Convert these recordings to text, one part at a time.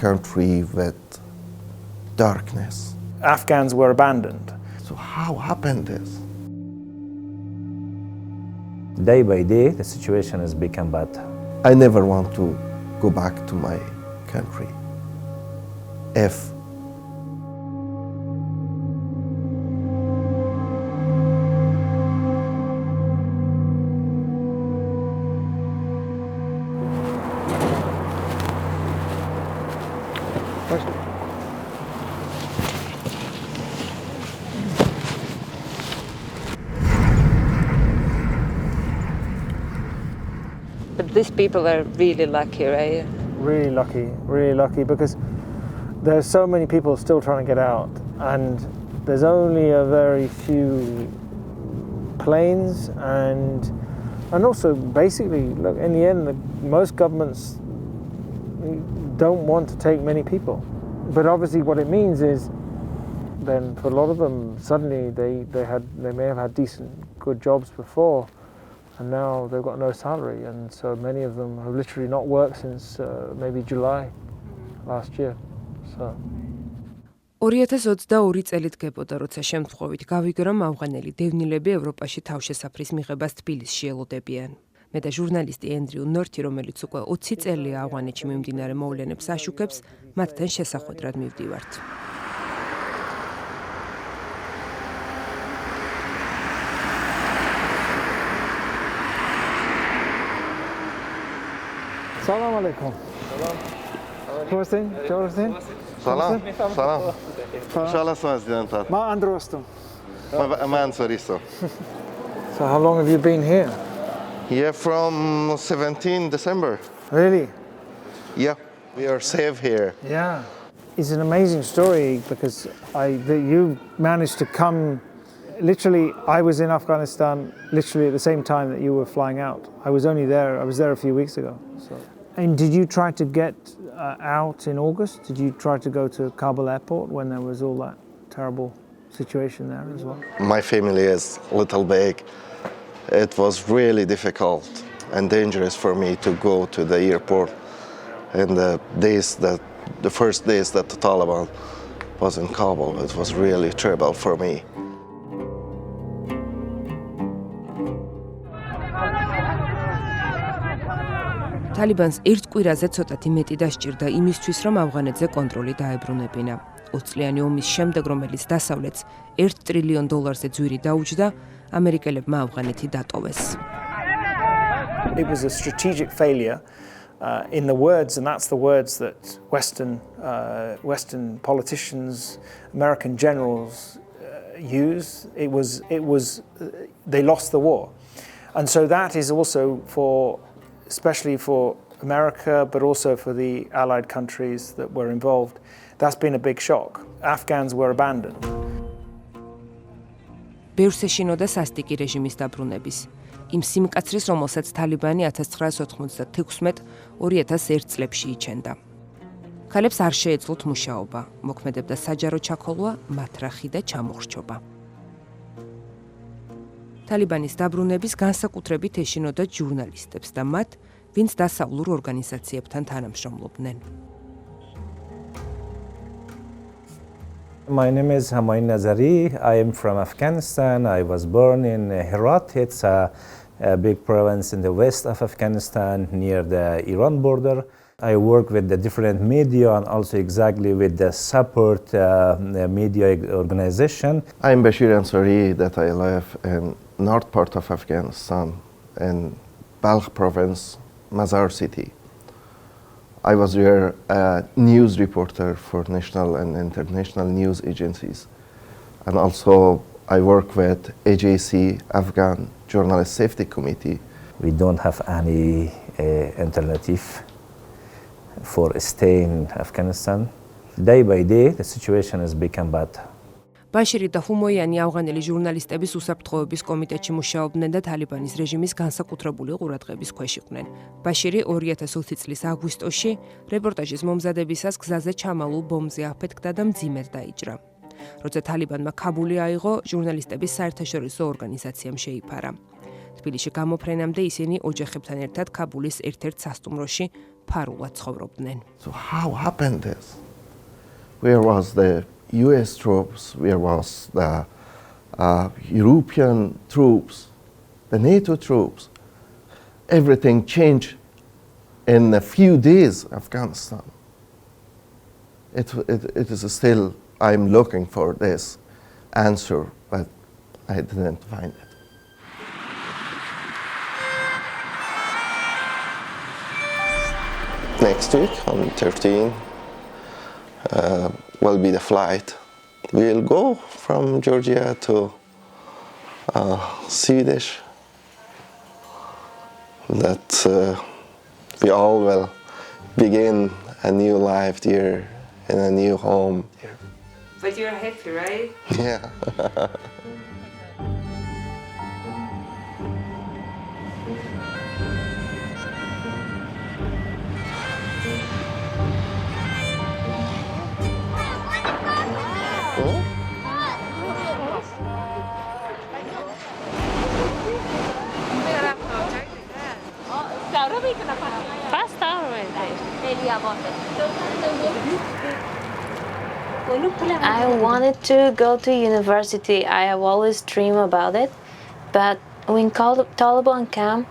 country with darkness. Afghans were abandoned. So how happened this? Day by day, the situation has become bad. I never want to go back to my country. If But these people are really lucky, right? Really lucky, because there's so many people still trying to get out, and there's only a very few planes, and also basically, look, in the end, most governments don't want to take many people. But obviously what it means is then for a lot of them, suddenly they may have had decent, good jobs before, and now they've got no salary, and so many of them have literally not worked since maybe July last year. So 2022 წელით გებოდა, როცა შემთხვევით გავიგო, რომ ავღანელი დევნილები ევროპაში თავშესაფრის მიღებას თბილისში ელოდებიან. მე და ჟურნალისტი ენდრიუ ნორთი, რომელიც უკვე 20 წელია ავღანეთში მიმდინარე მოვლენებს აშუქებს, მათთან შესახვედრად მივდივართ. Salam alaikum. Salam. Salam. Salam. Salam. Ma androstum. So So how long have you been here? here from 17 December. Really? Yeah, we are safe here. Yeah. It's an amazing story because that you managed to come. Literally, I was in Afghanistan literally at the same time that you were flying out. I was there a few weeks ago. So. And did you try to get out in August? Did you try to go to Kabul airport when there was all that terrible situation there as well? My family is a little big. It was really difficult and dangerous for me to go to the airport. And the first days that the Taliban was in Kabul, it was really terrible for me. თალიბანს ერთ კვირაზე ცოტათი მეტი დასჭირდა იმისთვის, რომ ავღანეთზე კონტროლი დაებრუნებინა. 20 წლიანი ომის შემდეგ, რომელიც დასავლეთს $1 ტრილიონ ძვირი დაუჯდა, ამერიკელებმა ავღანეთი დატოვეს. It was a strategic failure in the words, and that's the words that Western politicians, American generals use. It was they lost the war, and so that is also especially for America, but also for the allied countries that were involved, that's been a big shock. Afghans were abandoned. ბევრს ეშინოდა სასტიკი რეჟიმის დაბრუნების. იმ სიმკაცრეს, რომელსაც თალიბანი 1996-2001 წლებში იჩენდა. ქალებს არ შეეძლოთ მუშაობა, მოქმედებდა საჯარო ჩაქოლვა, მათრახი და ჩამოხრჩობა. თალიბანის დაბრუნების განსაკუთრებით ეშინოდა ჟურნალისტებს და მათ, ვინც დასავლურ ორგანიზაციებთან თანამშრომლობდნენ. My name is Hamain Nazari. I am from Afghanistan. I was born in Herat. It's a big province in the west of Afghanistan near the Iran border. I work with the different media and also exactly with the support media organization. I'm Bashir Ansari, that I live in north part of Afghanistan in Balkh province, Mazar city. I was there a news reporter for national and international news agencies. And also I work with AJC, Afghan Journalist Safety Committee. We don't have any alternative for staying in Afghanistan. Day by day, the situation has become bad. ბაშირი და ჰუმოიანი ავღანელი ჟურნალისტების უსაფრთხოების კომიტეტში მუშაობდნენ და თალიბანის რეჟიმის განსაკუთრებული ყურადღების ქვეშ იყვნენ. ბაშირი 2020 წლის აგვისტოში რეპორტაჟის მომზადებისას გზაზე ჩამალულ ბომბზე აფეთქდა და მძიმედ დაიჭრა. როცა თალიბანმა ქაბული აიღო, ჟურნალისტების საერთაშორისო ორგანიზაციამ შეიფარა. თბილისში გამოქვეყნებამდე ისინი ოჯახებთან ერთად ქაბულის ერთ-ერთ სასტუმროში ფარულად ცხოვრობდნენ. So how happened this? Where was the US troops? Where was the European troops? The NATO troops? Everything changed in a few days, Afghanistan. It is still, I'm looking for this answer, but I didn't find it. Next week, on 13, will be the flight. We'll go from Georgia to Swedish. That we all will begin a new life here in a new home. But you're happy, right? Yeah. I wanted to go to university. I have always dreamed about it, but when Taliban came,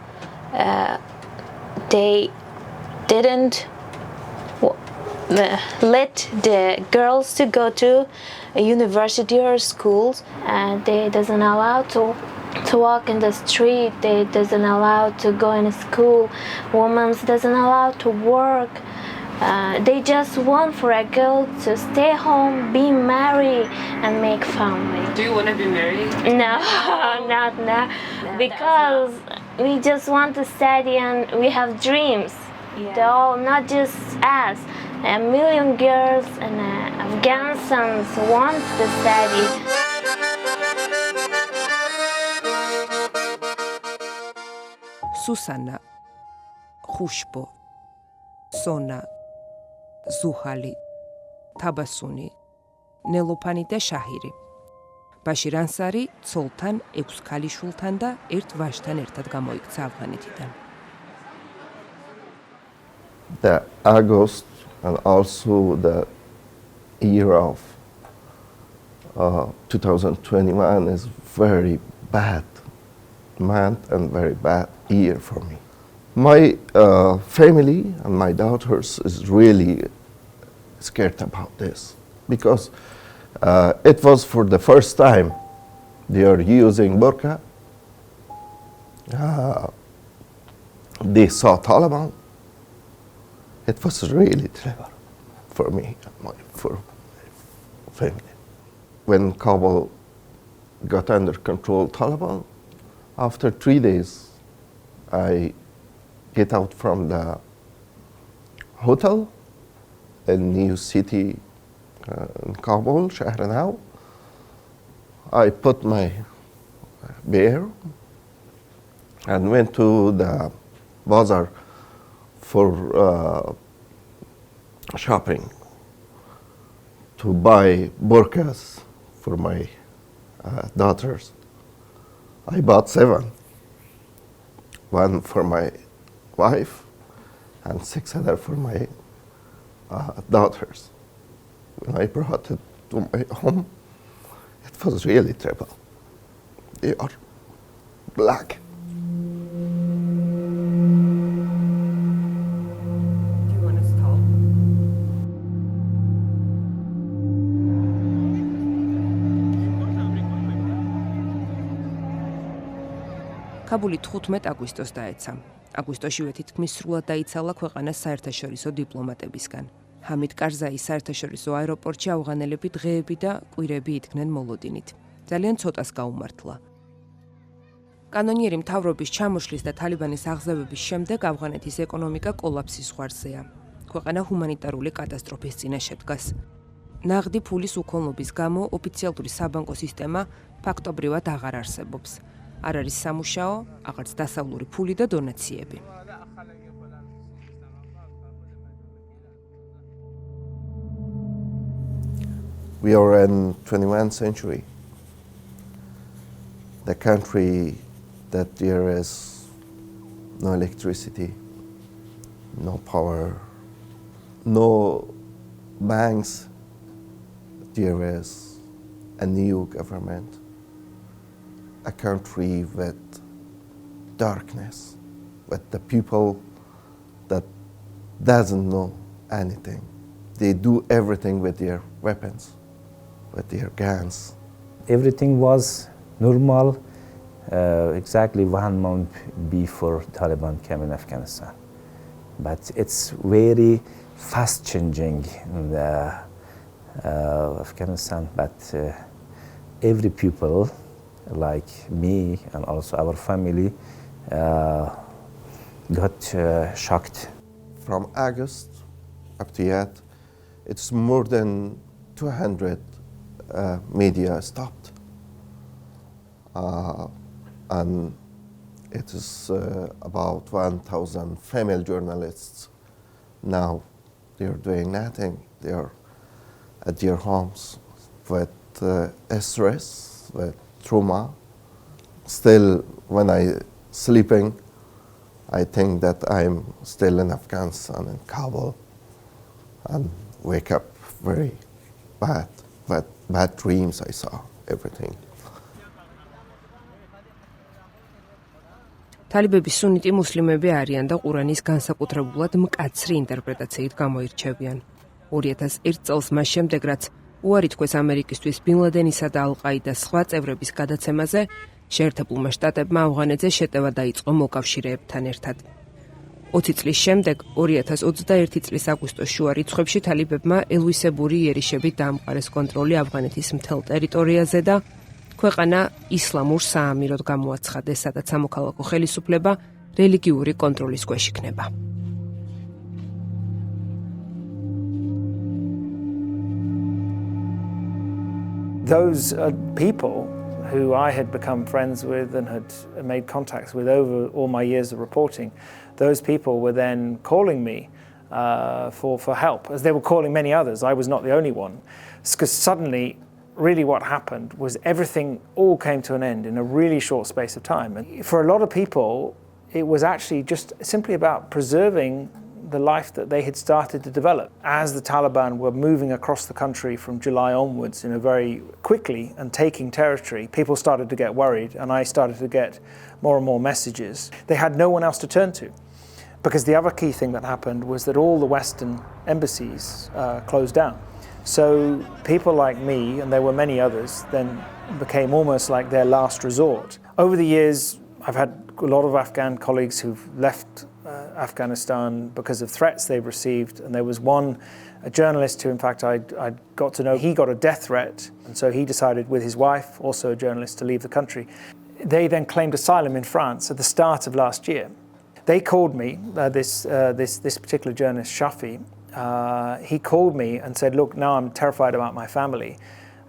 they didn't let the girls to go to a university or schools, and they doesn't allow to walk in the street. They doesn't allow to go in school. Women doesn't allow to work. They just want for a girl to stay home, be married, and make family. Do you want to be married? No, not now, because we just want to study and we have dreams. Though not just us, a million girls and Afghanistans want to study. Susana, Khushbo, Sona, Zuhali, Tabasuni, Nelopani და შაჰირი. ბაშირ ანსარი ცოლთან, 6 ქალიშვილთან და 1 ვაჟთან ერთად გამოიქცა ავღანეთიდან. The August and also the year of 2021 is very bad month and very bad year for me. My family and my daughters is really scared about this because it was for the first time they are using burqa. They saw Taliban. It was really terrible for me and my family. When Kabul got under control Taliban, after 3 days, I get out from the hotel in new city in Kabul, Chafrena. I put my bear and went to the bazaar for shopping to buy burqas for my daughters. I bought 7, 1 for my wife and 6 other for my daughters. When I brought it to my home, it was really terrible. They are black. Do you want to stop? ქაბული 15 აგვისტოს დაეცა. აგვისტოშივე თითქმის სრულად დაიცალა ქვეყანას საერთაშორისო დიპლომატებისგან. ჰამიდ კარზაის საერთაშორისო აეროპორტში ავღანელები დღეები და კვირები იდგნენ მოლოდინით. ძალიან ცოტას გაუმართლა. კანონიერი მთავრობის ჩამოშლის და თალიბანის აღზევების შემდეგ ავღანეთის ეკონომიკა კოლაფსის ზღვარზეა. ქვეყანა ჰუმანიტარული კატასტროფის წინაშე დგას. ნაღდი ფულის უქონლობის გამო ოფიციალური საბანკო სისტემა ფაქტობრივად აღარ არსებობს. არ არის სამუშაო, აღარც დასავლური ფული და დონაციები. We are in 21st century. The country that there is no electricity, no power, no banks. There is a new government, a country with darkness, with the people that doesn't know anything. They do everything with their weapons, with their guns. Everything was normal exactly 1 month before Taliban came in Afghanistan. But it's very fast changing in the, Afghanistan, but every people like me and also our family got shocked. From August up to yet, it's more than 200 media stopped. And it is about 1,000 female journalists. Now they're doing nothing. They're at their homes with stress, with trauma. Still, when I sleeping, I think that I'm still in Afghanistan, in Kabul, and wake up very bad dreams. I saw everything. თალიბების სუნიტი მუსლიმები არიან და ყურანის განსაკუთრებულად მკაცრი ინტერპრეტაციით გამოირჩევიან. 2001 წელს მას შემდეგ, რაც უარი თქვეს ამერიკისთვის ბინ ლადენისა და ალ-ყაიდას სხვა წევრების გადაცემაზე, შეერთებულმა შტატებმა ავღანეთზე შეტევა დაიწყო მოკავშირეებთან ერთად. 20 წლის შემდეგ, 2021 წლის აგვისტოს შუა რიცხვებში თალიბებმა ელვისებური იერიშებით დაამყარეს კონტროლი ავღანეთის მთელ ტერიტორიაზე და ქვეყანა ისლამურ საამიროდ გამოაცხადეს, სადაც სამოქალაქო ხელისუფლება რელიგიური კონტროლის ქვეშ იქნება. Those people who I had become friends with and had made contacts with over all my years of reporting, those people were then calling me for help, as they were calling many others. I was not the only one, because suddenly really what happened was everything all came to an end in a really short space of time. And for a lot of people, it was actually just simply about preserving the life that they had started to develop. As the Taliban were moving across the country from July onwards in a very quickly and taking territory, people started to get worried, and I started to get more and more messages. They had no one else to turn to, because the other key thing that happened was that all the Western embassies closed down. So people like me, and there were many others, then became almost like their last resort. Over the years, I've had a lot of Afghan colleagues who've left Afghanistan because of threats they've received, and there was a journalist who, in fact, I got to know. He got a death threat, and so he decided with his wife, also a journalist, to leave the country. They then claimed asylum in France at the start of last year. They called me, this particular journalist, Shafi. He called me and said, look, now I'm terrified about my family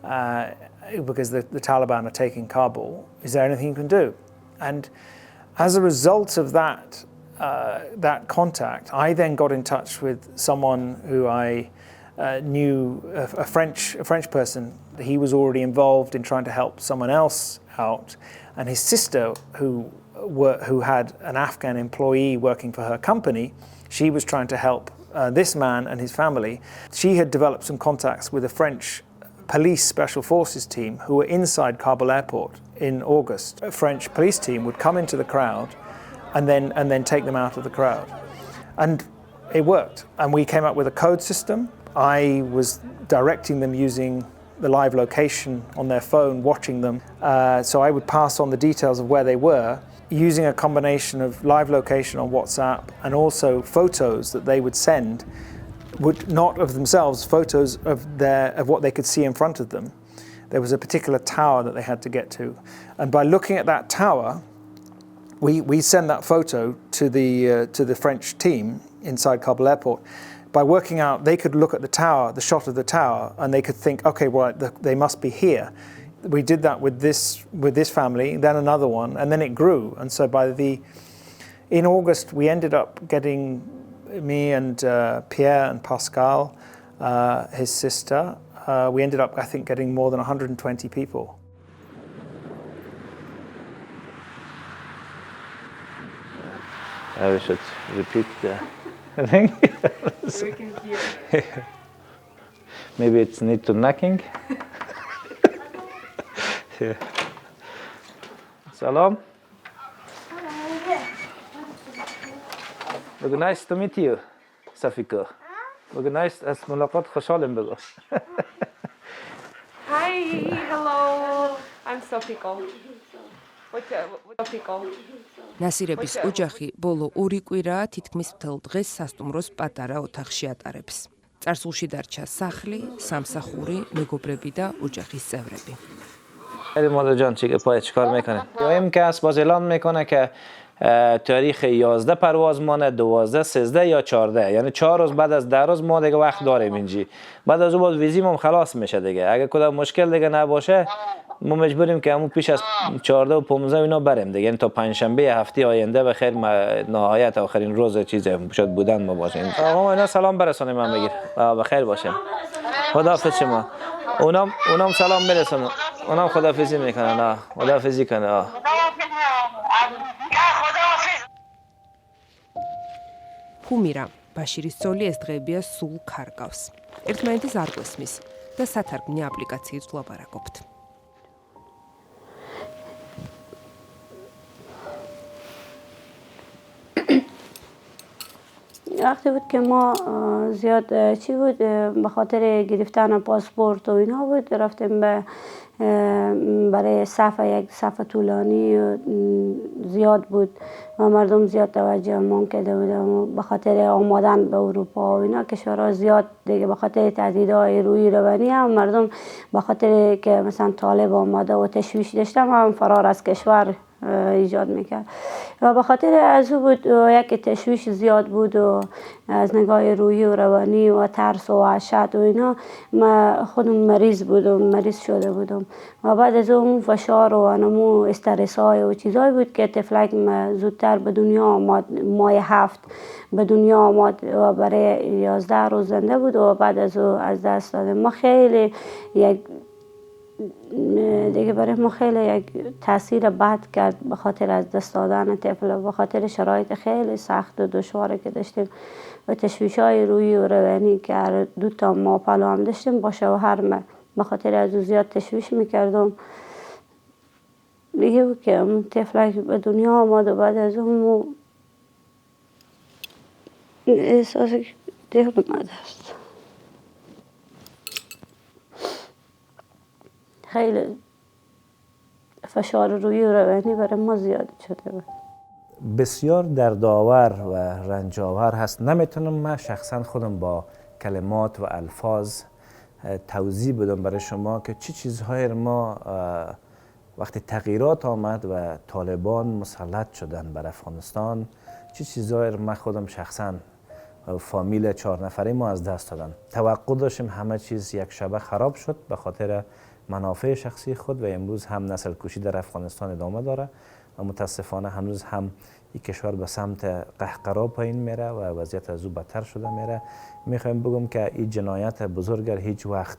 because the Taliban are taking Kabul. Is there anything you can do? And as a result of that contact, I then got in touch with someone who I knew, a French person. He was already involved in trying to help someone else out, and his sister, who had an Afghan employee working for her company, she was trying to help this man and his family. She had developed some contacts with a French police special forces team who were inside Kabul airport in August. A French police team would come into the crowd and then take them out of the crowd. And it worked. And we came up with a code system. I was directing them using the live location on their phone, watching them. So I would pass on the details of where they were, using a combination of live location on WhatsApp and also photos that they would send, would not of themselves, photos of what they could see in front of them. There was a particular tower that they had to get to, and by looking at that tower, we send that photo to the French team inside Kabul airport. By working out, they could look at the tower, the shot of the tower, and they could think, okay, well, they must be here. We did that with this family, then another one, and then it grew. And so in August, we ended up getting, me and Pierre and Pascal, his sister, we ended up, I think, getting more than 120 people. I should repeat the thing. We can hear. Maybe it's need to knocking. Yeah. Salam. بگو nice to meet you, Safika. بگو nice از ملاقات خوشحالم بگو. Hi, hello. I'm Sofiko. What's Sofiko? ნასირების ოჯახი ბოლო 2 კვირაა თითქმის მთელ დღეს სასტუმროს პატარა ოთახში ატარებს. წარსულში დარჩა სახლი, სამსახური, მეგობრები და ოჯახის წევრები. خیلی مادر جان چی که پای چیکار میکنه؟ دائم کس باز اعلان میکنه که تاریخ 11 پرواز مانه 12 13 یا 14 یعنی 4 روز بعد از 10 روز ما دیگه وقت داریم اینجی بعد از اون باز ویزیمون خلاص میشه دیگه اگه کدام مشکل دیگه نباشه ما مجبوریم که همون پیش از 14 و 15 اینا بریم دیگه یعنی تا پنجشنبه هفته آینده به خیر نهایت آخرین روز چیز شاید بودن ما باشیم آقا اینا سلام برسونیم من بگیر به خیر باشیم خداحافظ شما اونام سلام برسونم اونام خداحافظی میکنن خداحافظی کنه ფუმირა ბაშირის ძოლი ეს დღეებია სულ ქარგავს. ერთმანეთის არ გვესმის და სათარგმნი აპლიკაციით ვლაპარაკობთ. وقتی بود که ما زیاد چی بود به خاطر گرفتن پاسپورت و اینا بود رفتیم به برای یک صف طولانی زیاد بود و مردم زیاد توجه ما کرده بودن به خاطر آمدن به اروپا و اینا کشورها زیاد دیگه به خاطر تهدیدهای روی روانی هم مردم به خاطر که مثلا طالب آمده و تشویش داشتم هم فرار از کشور ایجاد میکرد و به خاطر از او بود یک تشویش زیاد بود و از نگاه روحی و روانی و ترس و وحشت و اینا ما خودم مریض شده بودم و بعد از اون فشار و انمو استرس های و چیزایی بود که طفلک زودتر به دنیا آمد ماه 7 به دنیا آمد و برای 11 روز زنده بود و بعد از او از دست دادم ما خیلی دیگه برای ما خیلی یک تاثیر بد کرد به خاطر از دست دادن طفل به خاطر شرایط خیلی سخت و دشواری که داشتیم و تشویش‌های روحی و روانی که 2 ماه پلو هم داشتیم با شوهرم به خاطر از او زیاد تشویش میکردم دیگه بود که اون طفلک به دنیا آمد و بعد از اون احساس دل اومده است خیلی فشار روحی و روانی برای ما زیاد شده بود بسیار دردآور و رنج‌آور هست نمیتونم من شخصا خودم با کلمات و الفاظ توضیح بدم برای شما که چه چیزهای ما وقتی تغییرات آمد و طالبان مسلط شدن بر افغانستان چه چیزهای من خودم شخصا فامیل 4 نفره ما از دست دادن توقع داشتیم همه چیز یک شبه خراب شد به خاطر منافع شخصی خود و امروز هم نسل کشی در افغانستان ادامه داره و متاسفانه هنوز هم این کشور به سمت قهقرا پایین میره و وضعیت از او بدتر شده میره میخوایم بگم که این جنایت بزرگ هیچ وقت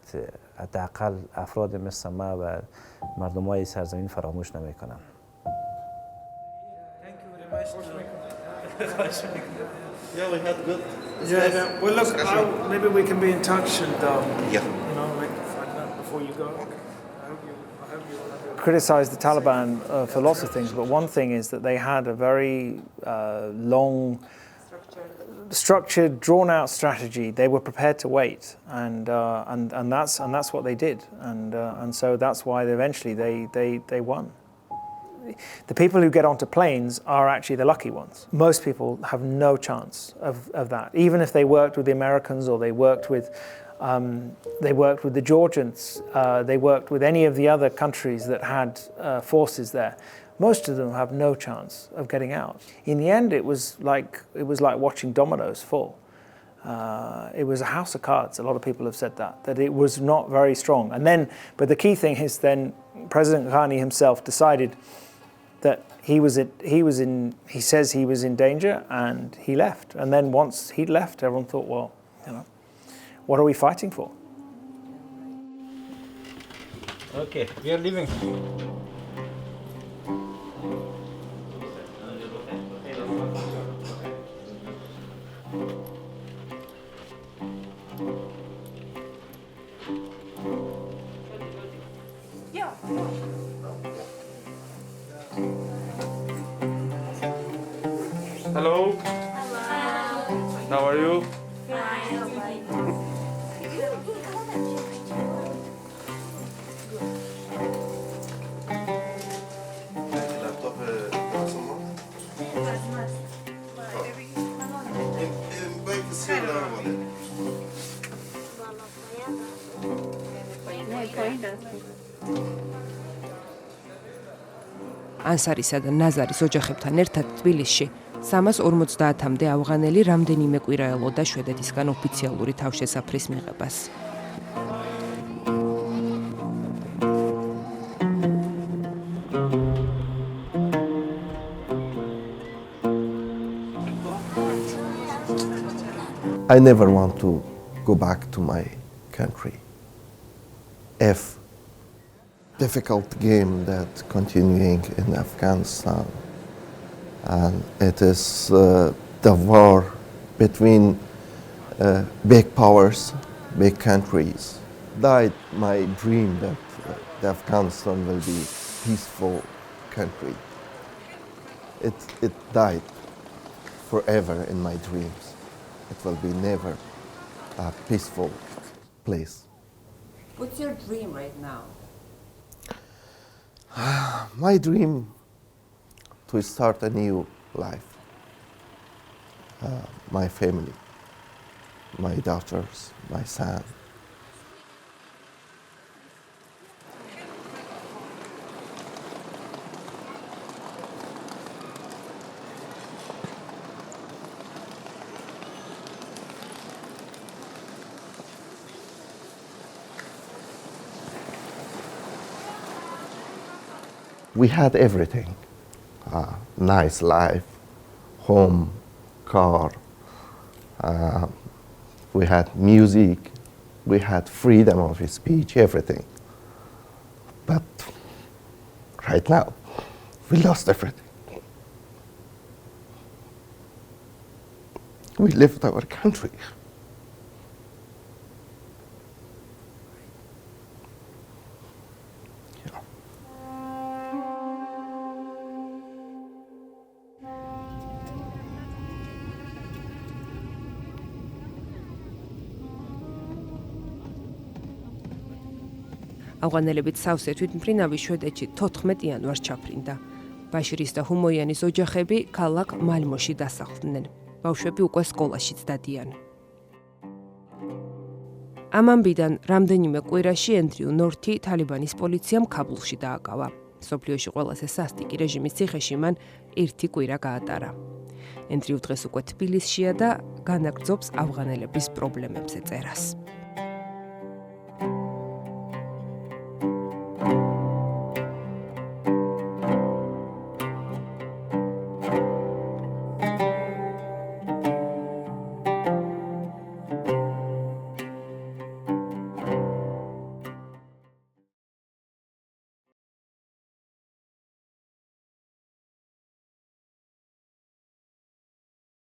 حداقل افراد مثل ما و مردمای سرزمین فراموش نمیکنن Yeah, we had good. Yeah, well, look, maybe we can be in touch and, Yeah. you know, like find out before you go. I hope you criticize the Taliban for lots of things, but one thing is that they had a very long, structured, drawn-out strategy. They were prepared to wait, and that's what they did, and so that's why eventually they won. The people who get onto planes are actually the lucky ones. Most people have no chance of that. Even if they worked with the Americans or they worked with the Georgians, they worked with any of the other countries that had forces there. Most of them have no chance of getting out. In the end, it was like watching dominoes fall. It was a house of cards. A lot of people have said that it was not very strong. And then, but the key thing is then President Ghani himself decided that he says he was in danger and he left. And then once he'd left, everyone thought, well, you know, what are we fighting for? Okay, we are leaving. How are you? ანსარისა და ნაზარის ოჯახებთან ერთად თბილისში 350-მდე ავღანელი რამდენიმე კვირა ელოდა შვედეთისგან ოფიციალური თავშესაფრის მიღებას. I never want to go back to my country. If difficult game that continuing in Afghanistan, and it is the war between big powers, big countries. Died my dream that Afghanistan will be peaceful country. It died forever in my dreams. It will be never a peaceful place. What's your dream right now? My dream to start a new life. My family, my daughters, my son. We had everything, nice life, home, car, we had music, we had freedom of speech, everything. But right now, we lost everything. We left our country. ავღანელებით სავსე თვითმფრინავი შვედეთში 14 იანვარს ჩაფრინდა. ბაშირის და ჰუმოიანის ოჯახები ქალაქ მალმოში დასახლდნენ. ბავშვები უკვე სკოლაშიც დადიან. ამ ამბიდან რამდენიმე კვირაში ენდრიუ ნორთი თალიბანის პოლიციამ ქაბულში დააკავა. სოფლიოში ყველაზე სასტიკი რეჟიმის ციხეში მან 1 კვირა გაატარა. ენდრიუ დღეს უკვე თბილისშია და განაგრძობს ავღანელების პრობლემებზე წერას.